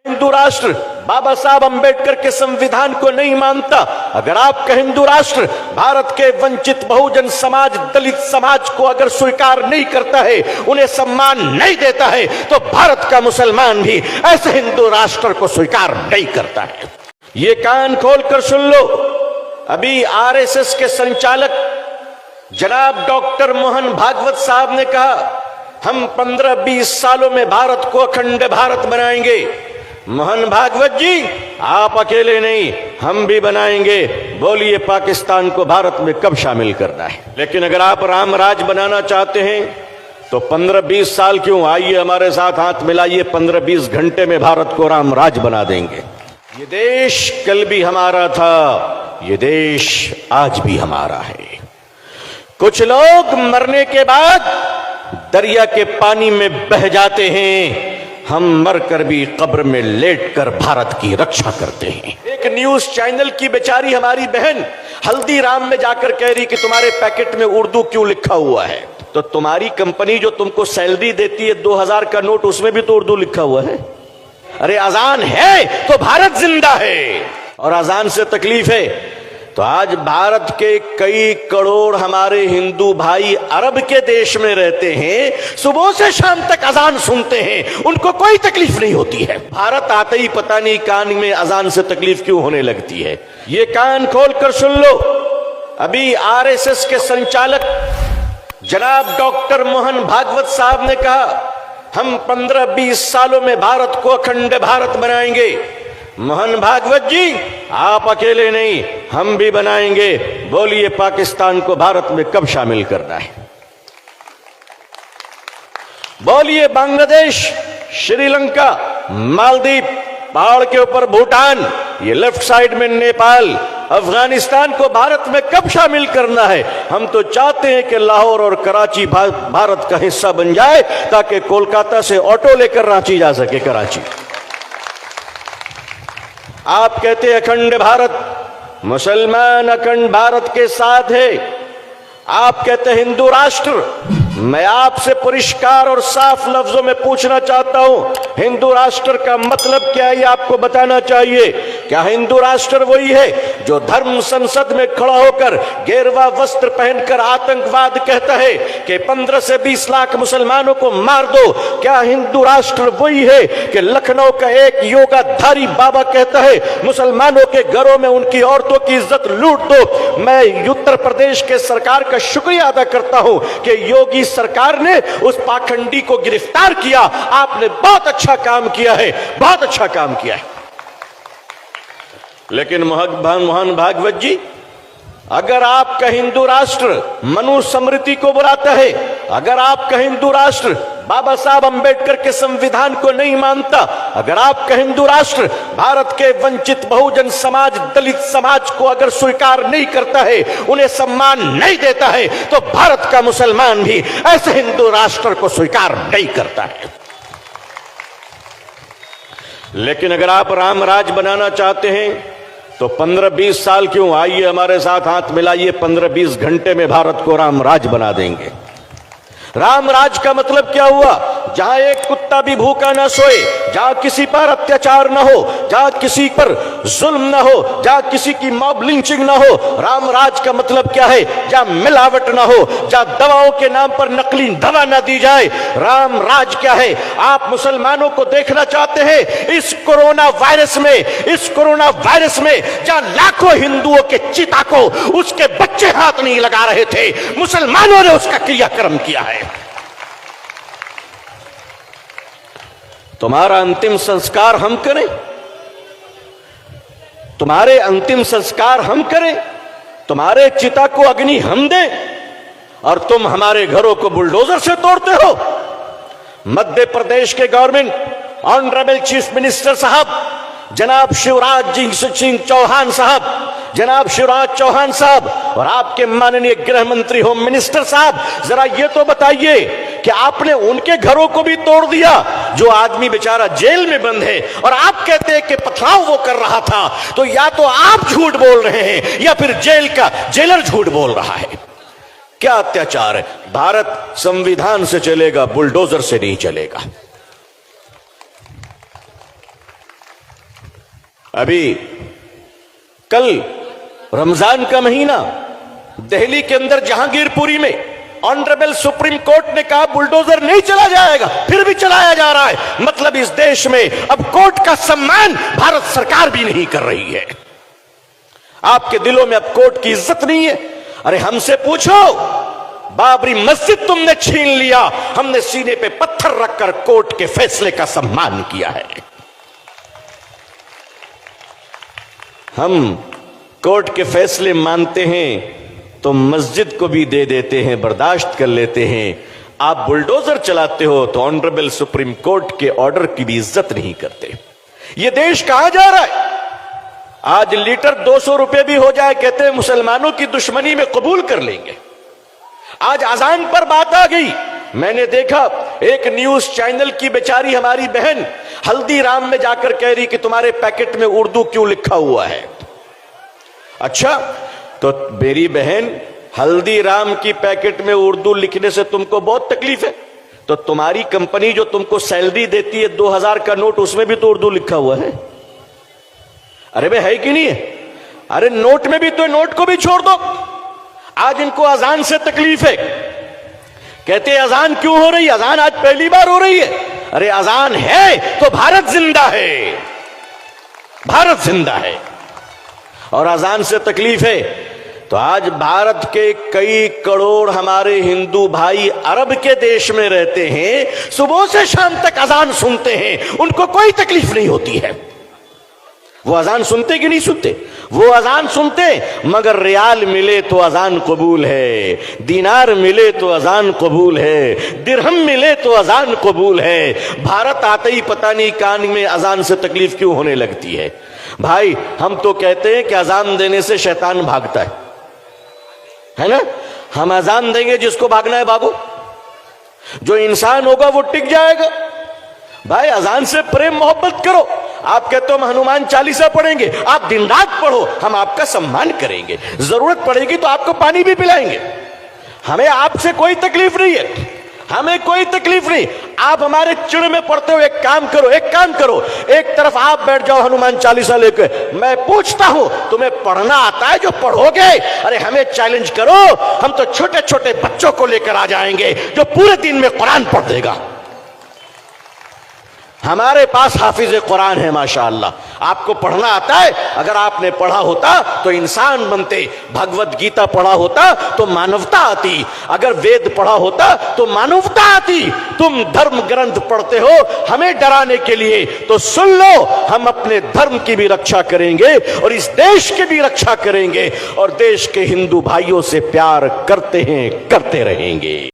हिंदू राष्ट्र बाबा साहब अंबेडकर के संविधान को नहीं मानता, अगर आपका हिंदू राष्ट्र भारत के वंचित बहुजन समाज, दलित समाज को अगर स्वीकार नहीं करता है, उन्हें सम्मान नहीं देता है, तो भारत का मुसलमान भी ऐसे हिंदू राष्ट्र को स्वीकार नहीं करता है। ये कान खोलकर सुन लो, अभी आरएसएस के संचालक जनाब डॉक्टर मोहन भागवत साहब ने कहा हम 15-20 सालों में भारत को अखंड भारत बनाएंगे। मोहन भागवत जी, आप अकेले नहीं, हम भी बनाएंगे। बोलिए पाकिस्तान को भारत में कब शामिल करना है? लेकिन अगर आप राम राज बनाना चाहते हैं तो 15-20 साल क्यों, आइए हमारे साथ हाथ मिलाइए, 15-20 घंटे में भारत को राम राज बना देंगे। ये देश कल भी हमारा था, ये देश आज भी हमारा है। कुछ लोग मरने के बाद दरिया के पानी में बह जाते हैं, हम मरकर भी कब्र में लेटकर भारत की रक्षा करते हैं। एक न्यूज चैनल की बेचारी हमारी बहन हल्दीराम में जाकर कह रही कि तुम्हारे पैकेट में उर्दू क्यों लिखा हुआ है? तो तुम्हारी कंपनी जो तुमको सैलरी देती है 2000 का नोट, उसमें भी तो उर्दू लिखा हुआ है। अरे अजान है तो भारत जिंदा है, और अजान से तकलीफ है तो आज भारत के कई करोड़ हमारे हिंदू भाई अरब के देश में रहते हैं, सुबह से शाम तक अजान सुनते हैं, उनको कोई तकलीफ नहीं होती है। भारत आते ही पता नहीं कान में अजान से तकलीफ क्यों होने लगती है। ये कान खोलकर सुन लो, अभी आरएसएस के संचालक जनाब डॉक्टर मोहन भागवत साहब ने कहा हम 15-20 सालों में भारत को अखंड भारत बनाएंगे। मोहन भागवत जी, आप अकेले नहीं, हम भी बनाएंगे। बोलिए पाकिस्तान को भारत में कब शामिल करना है? बोलिए बांग्लादेश, श्रीलंका, मालदीव, पहाड़ के ऊपर भूटान, ये लेफ्ट साइड में नेपाल, अफगानिस्तान को भारत में कब शामिल करना है? हम तो चाहते हैं कि लाहौर और कराची भारत का हिस्सा बन जाए, ताकि कोलकाता से ऑटो लेकर रांची जा सके, कराची। आप कहते हैं अखंड भारत, मुसलमान अखंड भारत के साथ है। आप कहते हैं हिंदू राष्ट्र, मैं आपसे परिष्कार और साफ लफ्जों में पूछना चाहता हूं, हिंदू राष्ट्र का मतलब क्या है ये आपको बताना चाहिए। क्या हिंदू राष्ट्र वही है जो धर्म संसद में खड़ा होकर गेरुआ वस्त्र पहनकर आतंकवाद कहता है कि 15 से 20 लाख मुसलमानों को मार दो? क्या हिंदू राष्ट्र वही है कि लखनऊ का एक योगाधारी बाबा कहता है मुसलमानों के घरों में उनकी औरतों की इज्जत लूट दो? मैं उत्तर प्रदेश के सरकार का शुक्रिया अदा करता हूं कि योगी सरकार ने उस पाखंडी को गिरफ्तार किया। आपने बहुत अच्छा काम किया है, बहुत अच्छा काम किया है। लेकिन मोहन भागवत जी, अगर आपका हिंदू राष्ट्र मनुस्मृति को बुलाता है, अगर आपका हिंदू राष्ट्र बाबा साहब अंबेडकर के संविधान को नहीं मानता, अगर आपका हिंदू राष्ट्र भारत के वंचित बहुजन समाज, दलित समाज को अगर स्वीकार नहीं करता है, उन्हें सम्मान नहीं देता है, तो भारत का मुसलमान भी ऐसे हिंदू राष्ट्र को स्वीकार नहीं करता है। लेकिन अगर आप राम राज बनाना चाहते हैं तो 15-20 साल क्यों, आइए हमारे साथ हाथ मिलाइए, 15-20 घंटे में भारत को राम राज बना देंगे। राम राज का मतलब क्या हुआ? जहां एक कुत्ता भी भूखा ना सोए, जहां किसी पर अत्याचार ना हो, जहां किसी पर जुल्म ना हो, जहां किसी की मॉब लिंचिंग ना हो। राम राज का मतलब क्या है? जहां मिलावट ना हो, जहां दवाओं के नाम पर नकली दवा ना दी जाए। राम राज क्या है? आप मुसलमानों को देखना चाहते हैं इस कोरोना वायरस में, इस कोरोना वायरस में जहां लाखों हिंदुओं के चिता को उसके बच्चे हाथ नहीं लगा रहे थे, मुसलमानों ने उसका क्रियाक्रम किया है। तुम्हारा अंतिम संस्कार हम करें, तुम्हारे अंतिम संस्कार हम करें, तुम्हारे चिता को अग्नि हम दें, और तुम हमारे घरों को बुलडोजर से तोड़ते हो। मध्य प्रदेश के गवर्नमेंट, ऑनरेबल चीफ मिनिस्टर साहब जनाब शिवराज सिंह चौहान साहब, जनाब शिवराज चौहान साहब, और आपके माननीय गृह मंत्री होम मिनिस्टर साहब, जरा ये तो बताइए कि आपने उनके घरों को भी तोड़ दिया जो आदमी बेचारा जेल में बंद है, और आप कहते हैं कि पथराव वो कर रहा था। तो या तो आप झूठ बोल रहे हैं या फिर जेल का जेलर झूठ बोल रहा है। क्या अत्याचार है? भारत संविधान से चलेगा, बुलडोजर से नहीं चलेगा। अभी कल रमजान का महीना, दिल्ली के अंदर जहांगीरपुरी में ऑनरेबल सुप्रीम कोर्ट ने कहा बुलडोजर नहीं चला जाएगा, फिर भी चलाया जा रहा है। मतलब इस देश में अब कोर्ट का सम्मान भारत सरकार भी नहीं कर रही है। आपके दिलों में अब कोर्ट की इज्जत नहीं है। अरे हमसे पूछो, बाबरी मस्जिद तुमने छीन लिया, हमने सीने पे पत्थर रखकर कोर्ट के फैसले का सम्मान किया है। हम कोर्ट के फैसले मानते हैं तो मस्जिद को भी दे देते हैं, बर्दाश्त कर लेते हैं। आप बुलडोजर चलाते हो तो ऑनरेबल सुप्रीम कोर्ट के ऑर्डर की भी इज्जत नहीं करते। यह देश कहां जा रहा है? आज लीटर 200 रुपए भी हो जाए, कहते हैं मुसलमानों की दुश्मनी में कबूल कर लेंगे। आज अजान पर बात आ गई। मैंने देखा एक न्यूज चैनल की बेचारी हमारी बहन हल्दीराम में जाकर कह रही कि तुम्हारे पैकेट में उर्दू क्यों लिखा हुआ है। अच्छा, तो मेरी बहन, हल्दीराम की पैकेट में उर्दू लिखने से तुमको बहुत तकलीफ है, तो तुम्हारी कंपनी जो तुमको सैलरी देती है 2000 का नोट, उसमें भी तो उर्दू लिखा हुआ है। अरे भाई, है कि नहीं है? अरे नोट में भी तो, नोट को भी छोड़ दो। आज इनको अजान से तकलीफ है, कहते हैं अजान क्यों हो रही है? अजान आज पहली बार हो रही है। अरे अजान है तो भारत जिंदा है, भारत जिंदा है। और अजान से तकलीफ है तो आज भारत के कई करोड़ हमारे हिंदू भाई अरब के देश में रहते हैं, सुबह से शाम तक अजान सुनते हैं, उनको कोई तकलीफ नहीं होती है। वो अजान सुनते कि नहीं सुनते? वो अजान सुनते, मगर रियाल मिले तो अजान कबूल है, दीनार मिले तो अजान कबूल है, दिरहम मिले तो अजान कबूल है। भारत आते ही पता नहीं कान में अजान से तकलीफ क्यों होने लगती है। भाई, हम तो कहते हैं कि अजान देने से शैतान भागता है ना? हम अजान देंगे जिसको भागना है बाबू, जो इंसान होगा वो टिक जाएगा। भाई, अजान से प्रेम मोहब्बत करो। आप कहते हो हम हनुमान चालीसा पढ़ेंगे, आप दिन रात पढ़ो, हम आपका सम्मान करेंगे। जरूरत पड़ेगी तो आपको पानी भी पिलाएंगे। हमें आपसे कोई तकलीफ नहीं है, हमें कोई तकलीफ नहीं। आप हमारे चिड़ में पड़ते हो। एक काम करो, एक तरफ आप बैठ जाओ हनुमान चालीसा लेकर, मैं पूछता हूं तुम्हें पढ़ना आता है? जो पढ़ोगे, अरे हमें चैलेंज करो, हम तो छोटे छोटे बच्चों को लेकर आ जाएंगे जो पूरे दिन में कुरान पढ़ देगा। हमारे पास हाफिज कुरान है माशाअल्लाह। आपको पढ़ना आता है? अगर आपने पढ़ा होता तो इंसान बनते, भगवत गीता पढ़ा होता तो मानवता आती, अगर वेद पढ़ा होता तो मानवता आती। तुम धर्म ग्रंथ पढ़ते हो हमें डराने के लिए, तो सुन लो, हम अपने धर्म की भी रक्षा करेंगे और इस देश की भी रक्षा करेंगे और देश के हिंदू भाइयों से प्यार करते हैं, करते रहेंगे।